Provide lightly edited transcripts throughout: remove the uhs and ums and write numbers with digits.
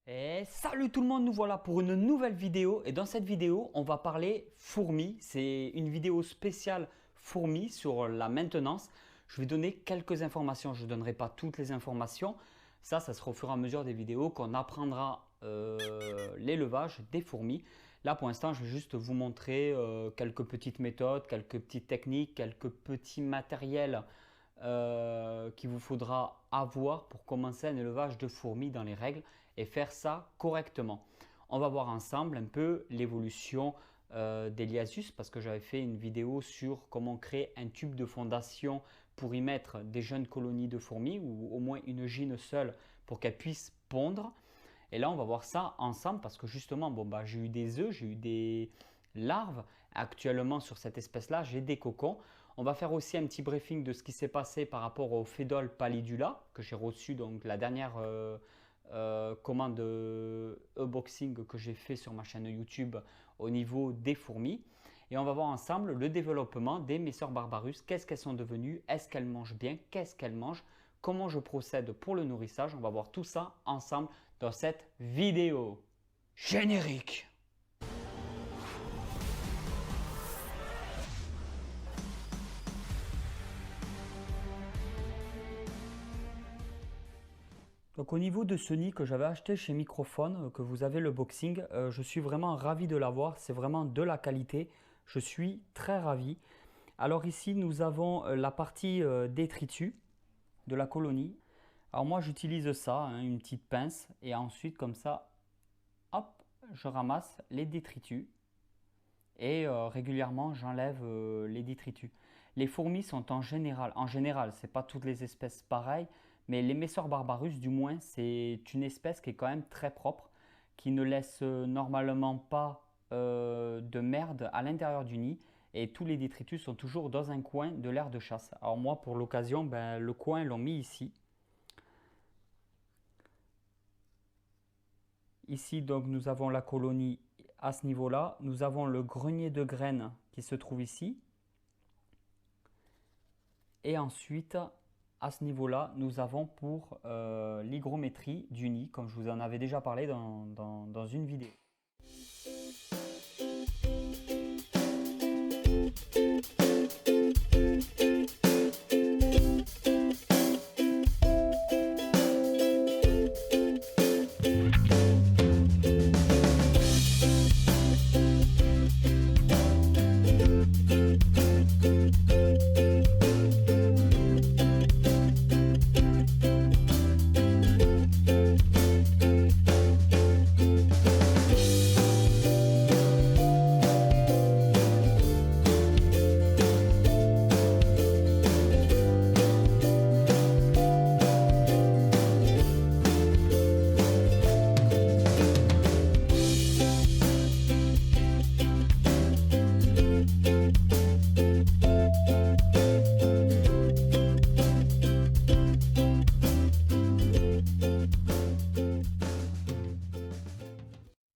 Et salut tout le monde, nous voilà pour une nouvelle vidéo et dans cette vidéo on va parler fourmis. C'est une vidéo spéciale fourmis sur la maintenance. Je vais donner quelques informations, je ne donnerai pas toutes les informations. Ça sera au fur et à mesure des vidéos qu'on apprendra l'élevage des fourmis. Là pour l'instant je vais juste vous montrer quelques petites méthodes, quelques petites techniques, quelques petits matériels qu'il vous faudra avoir pour commencer un élevage de fourmis dans les règles et faire ça correctement. On va voir ensemble un peu l'évolution des Liasus parce que j'avais fait une vidéo sur comment créer un tube de fondation pour y mettre des jeunes colonies de fourmis ou au moins une gyne seule pour qu'elles puissent pondre. Et là, on va voir ça ensemble parce que justement, j'ai eu des œufs, j'ai eu des larves. Actuellement, sur cette espèce-là, j'ai des cocons. On va faire aussi un petit briefing de ce qui s'est passé par rapport au Phédole pallidula que j'ai reçu, donc la dernière commande e-boxing que j'ai fait sur ma chaîne YouTube au niveau des fourmis. Et on va voir ensemble le développement des Messor barbarus. Qu'est-ce qu'elles sont devenues? Est-ce qu'elles mangent bien? Qu'est-ce qu'elles mangent? Comment je procède pour le nourrissage? On va voir tout ça ensemble dans cette vidéo. Générique! Donc au niveau de ce nid que j'avais acheté chez Microphone, que vous avez le boxing, je suis vraiment ravi de l'avoir. C'est vraiment de la qualité. Je suis très ravi. Alors ici, nous avons la partie détritus de la colonie. Alors moi, j'utilise ça, hein, une petite pince, et ensuite comme ça, hop, je ramasse les détritus et régulièrement j'enlève les détritus. Les fourmis sont en général, c'est pas toutes les espèces pareilles, mais les Messor barbarus du moins, c'est une espèce qui est quand même très propre, qui ne laisse normalement pas de merde à l'intérieur du nid et tous les détritus sont toujours dans un coin de l'aire de chasse. Alors moi pour l'occasion, le coin ils l'ont mis ici. Ici, donc, nous avons la colonie à ce niveau-là. Nous avons le grenier de graines qui se trouve ici. Et ensuite, à ce niveau-là, nous avons pour l'hygrométrie du nid, comme je vous en avais déjà parlé dans une vidéo.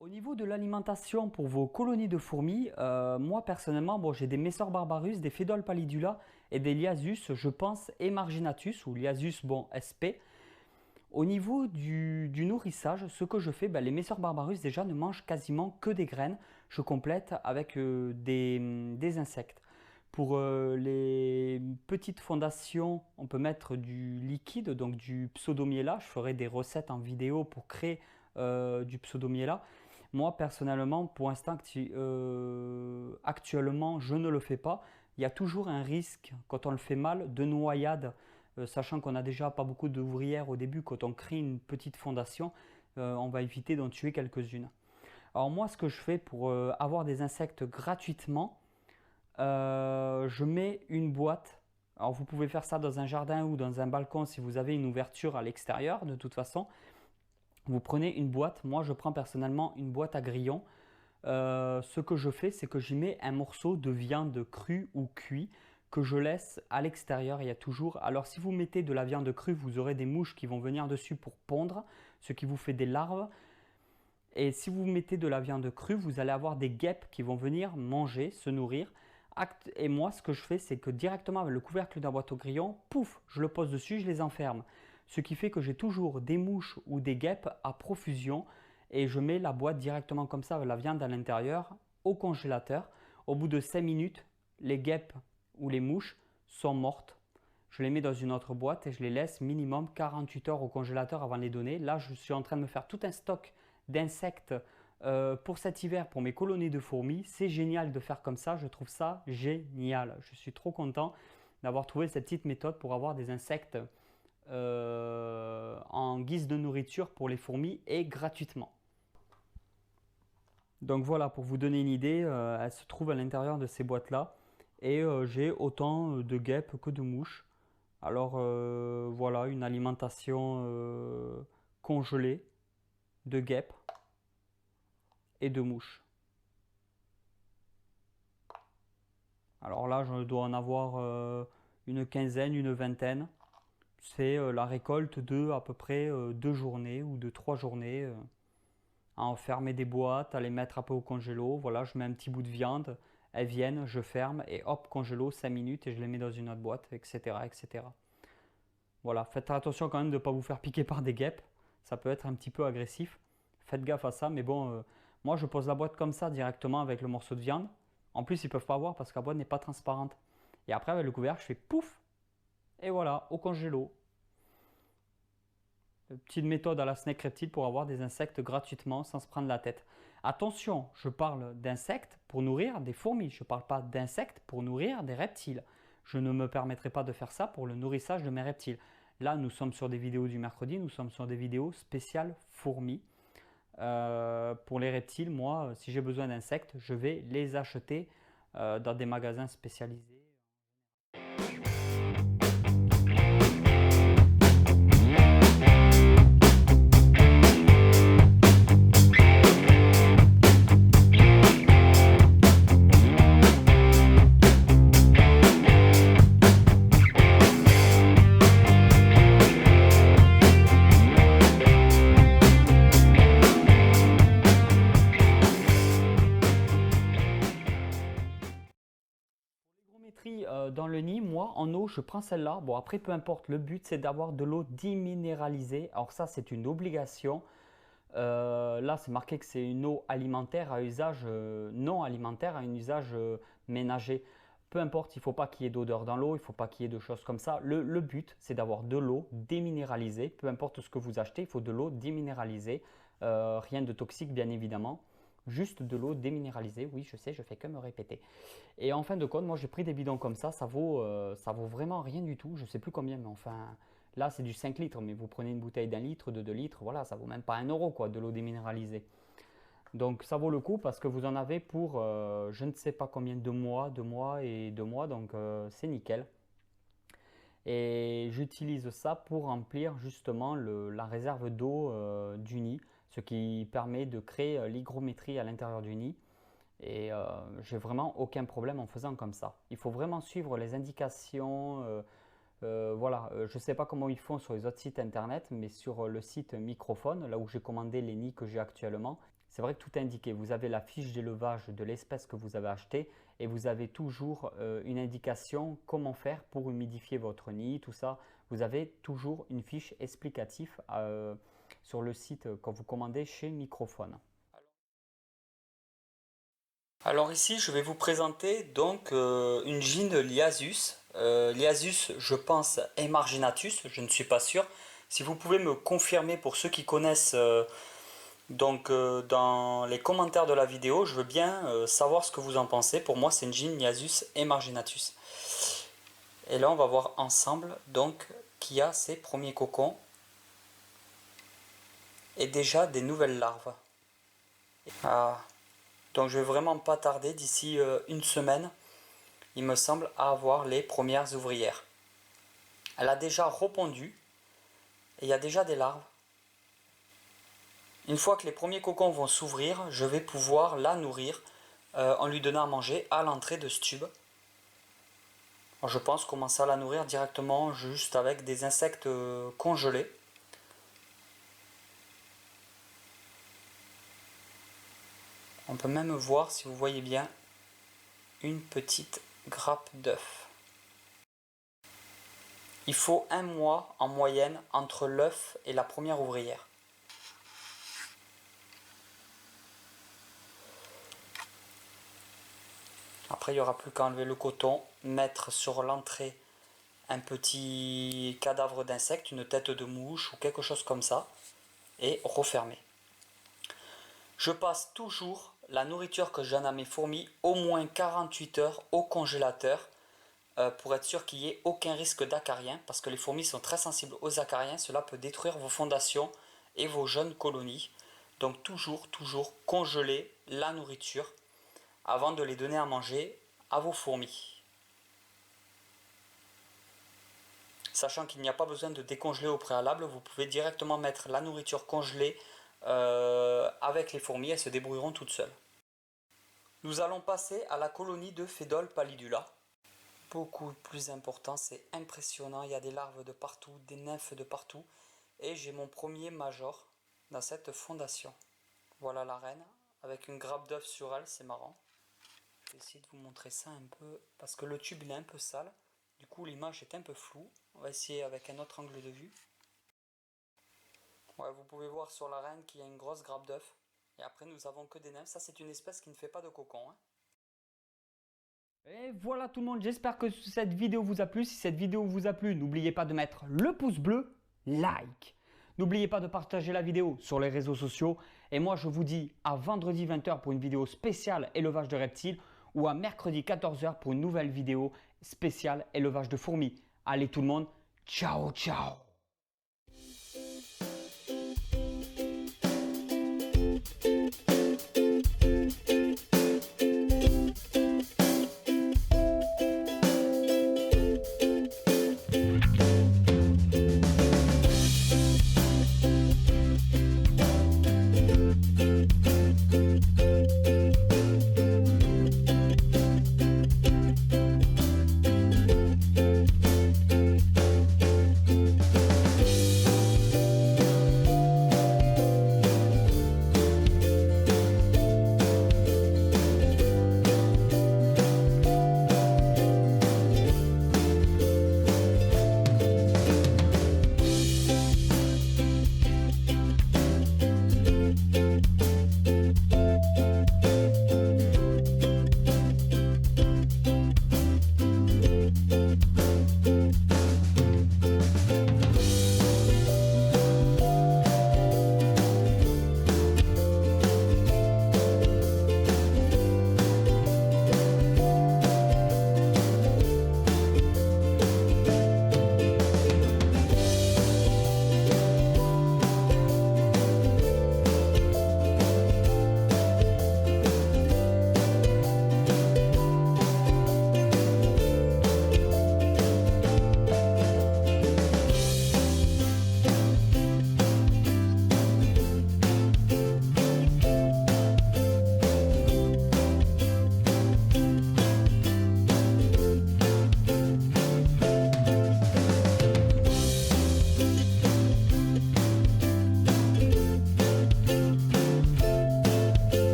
Au niveau de l'alimentation pour vos colonies de fourmis, moi personnellement, j'ai des Messor barbarus, des Phédole pallidula et des Liasus, je pense, et Marginatus ou Liasus SP. Au niveau du nourrissage, ce que je fais, les Messor barbarus déjà ne mangent quasiment que des graines. Je complète avec des insectes. Pour les petites fondations, on peut mettre du liquide, donc du pseudomiella. Je ferai des recettes en vidéo pour créer du pseudomiella. Moi, personnellement, pour l'instant, actuellement, je ne le fais pas. Il y a toujours un risque, quand on le fait mal, de noyade, sachant qu'on n'a déjà pas beaucoup d'ouvrières au début. Quand on crée une petite fondation, on va éviter d'en tuer quelques-unes. Alors moi, ce que je fais pour avoir des insectes gratuitement, je mets une boîte. Alors vous pouvez faire ça dans un jardin ou dans un balcon si vous avez une ouverture à l'extérieur de toute façon. Vous prenez une boîte, moi je prends personnellement une boîte à grillons. Ce que je fais, c'est que j'y mets un morceau de viande crue ou cuit que je laisse à l'extérieur. Il y a toujours. Alors si vous mettez de la viande crue, vous aurez des mouches qui vont venir dessus pour pondre, ce qui vous fait des larves. Et si vous mettez de la viande crue, vous allez avoir des guêpes qui vont venir manger, se nourrir. Et moi, ce que je fais, c'est que directement avec le couvercle de la boîte au grillon, pouf, je le pose dessus, je les enferme. ce qui fait que j'ai toujours des mouches ou des guêpes à profusion et je mets la boîte directement comme ça avec la viande à l'intérieur au congélateur. Au bout de 5 minutes, les guêpes ou les mouches sont mortes. Je les mets dans une autre boîte et je les laisse minimum 48 heures au congélateur avant de les donner. Là, je suis en train de me faire tout un stock d'insectes pour cet hiver, pour mes colonies de fourmis. C'est génial de faire comme ça, je trouve ça génial. Je suis trop content d'avoir trouvé cette petite méthode pour avoir des insectes en guise de nourriture pour les fourmis et gratuitement. Donc voilà, pour vous donner une idée, elle se trouve à l'intérieur de ces boîtes-là et j'ai autant de guêpes que de mouches. Alors voilà, une alimentation congelée de guêpes et de mouches. Alors là, je dois en avoir une quinzaine, une vingtaine. C'est la récolte de à peu près 2 journées ou de 3 journées. À enfermer des boîtes, à les mettre un peu au congélo. Voilà, je mets un petit bout de viande, elles viennent, je ferme et hop, congélo 5 minutes et je les mets dans une autre boîte, etc. etc. Voilà, faites attention quand même de ne pas vous faire piquer par des guêpes. Ça peut être un petit peu agressif. Faites gaffe à ça, mais bon, moi je pose la boîte comme ça directement avec le morceau de viande. En plus, ils ne peuvent pas voir parce que la boîte n'est pas transparente. Et après, avec le couvercle, je fais pouf et voilà, au congélo. Petite méthode à la Snake Reptile pour avoir des insectes gratuitement sans se prendre la tête. Attention, je parle d'insectes pour nourrir des fourmis. Je ne parle pas d'insectes pour nourrir des reptiles. Je ne me permettrai pas de faire ça pour le nourrissage de mes reptiles. Là, nous sommes sur des vidéos du mercredi, nous sommes sur des vidéos spéciales fourmis. Pour les reptiles, moi, si j'ai besoin d'insectes, je vais les acheter dans des magasins spécialisés. Dans le nid, moi en eau, je prends celle-là. Bon, après, peu importe, le but c'est d'avoir de l'eau déminéralisée. Alors, ça, c'est une obligation. Là, c'est marqué que c'est une eau alimentaire à usage non alimentaire, à un usage ménager. Peu importe, il ne faut pas qu'il y ait d'odeur dans l'eau, il ne faut pas qu'il y ait de choses comme ça. Le but, c'est d'avoir de l'eau déminéralisée. Peu importe ce que vous achetez, il faut de l'eau déminéralisée. Rien de toxique, bien évidemment. Juste de l'eau déminéralisée. Oui, je sais, je fais que me répéter. Et en fin de compte, moi j'ai pris des bidons comme ça vaut vraiment rien du tout. Je ne sais plus combien, mais enfin, là c'est du 5 litres. Mais vous prenez une bouteille d'1 litre, de 2 litres, voilà, ça vaut même pas 1 euro quoi, de l'eau déminéralisée. Donc ça vaut le coup parce que vous en avez pour je ne sais pas combien de mois, donc c'est nickel. Et j'utilise ça pour remplir justement la réserve d'eau du nid, ce qui permet de créer l'hygrométrie à l'intérieur du nid. Et j'ai vraiment aucun problème en faisant comme ça. Il faut vraiment suivre les indications. Voilà, je ne sais pas comment ils font sur les autres sites internet, mais sur le site Microphone, là où j'ai commandé les nids que j'ai actuellement, c'est vrai que tout est indiqué. Vous avez la fiche d'élevage de l'espèce que vous avez achetée et vous avez toujours une indication comment faire pour humidifier votre nid, tout ça. Vous avez toujours une fiche explicative sur le site quand vous commandez chez Microphone. Alors ici, je vais vous présenter donc une gine Liasus. Liasus, je pense, Emarginatus, je ne suis pas sûr. Si vous pouvez me confirmer pour ceux qui connaissent dans les commentaires de la vidéo, je veux bien savoir ce que vous en pensez. Pour moi, c'est une gine Liasus Emarginatus. Et là, on va voir ensemble donc qu'il y a ces premiers cocons et déjà des nouvelles larves. Ah. Donc je vais vraiment pas tarder, d'ici une semaine, il me semble, à avoir les premières ouvrières. Elle a déjà répondu et il y a déjà des larves. Une fois que les premiers cocons vont s'ouvrir, je vais pouvoir la nourrir en lui donnant à manger à l'entrée de ce tube. Alors, je pense commencer à la nourrir directement juste avec des insectes congelés. On peut même voir, si vous voyez bien, une petite grappe d'œuf. Il faut 1 mois en moyenne entre l'œuf et la première ouvrière. Après, il n'y aura plus qu'à enlever le coton, mettre sur l'entrée un petit cadavre d'insecte, une tête de mouche ou quelque chose comme ça, et refermer. Je passe toujours la nourriture que je donne à mes fourmis au moins 48 heures au congélateur pour être sûr qu'il n'y ait aucun risque d'acariens, parce que les fourmis sont très sensibles aux acariens, cela peut détruire vos fondations et vos jeunes colonies. Donc toujours congeler la nourriture avant de les donner à manger à vos fourmis. Sachant qu'il n'y a pas besoin de décongeler au préalable, vous pouvez directement mettre la nourriture congelée avec les fourmis, elles se débrouilleront toutes seules. Nous allons passer à la colonie de Phédole pallidula. Beaucoup plus important, c'est impressionnant, il y a des larves de partout, des nymphes de partout. Et j'ai mon premier major dans cette fondation. Voilà la reine, avec une grappe d'œuf sur elle, c'est marrant. Je vais essayer de vous montrer ça un peu, parce que le tube il est un peu sale. Du coup l'image est un peu floue. On va essayer avec un autre angle de vue. Ouais, vous pouvez voir sur la reine qu'il y a une grosse grappe d'œuf. Et après nous avons que des nymphes. Ça c'est une espèce qui ne fait pas de cocon. Et voilà tout le monde, j'espère que cette vidéo vous a plu. Si cette vidéo vous a plu, n'oubliez pas de mettre le pouce bleu, like. N'oubliez pas de partager la vidéo sur les réseaux sociaux. Et moi je vous dis à vendredi 20 h pour une vidéo spéciale élevage de reptiles, ou à mercredi 14 h pour une nouvelle vidéo spéciale élevage de fourmis. Allez tout le monde, ciao ciao.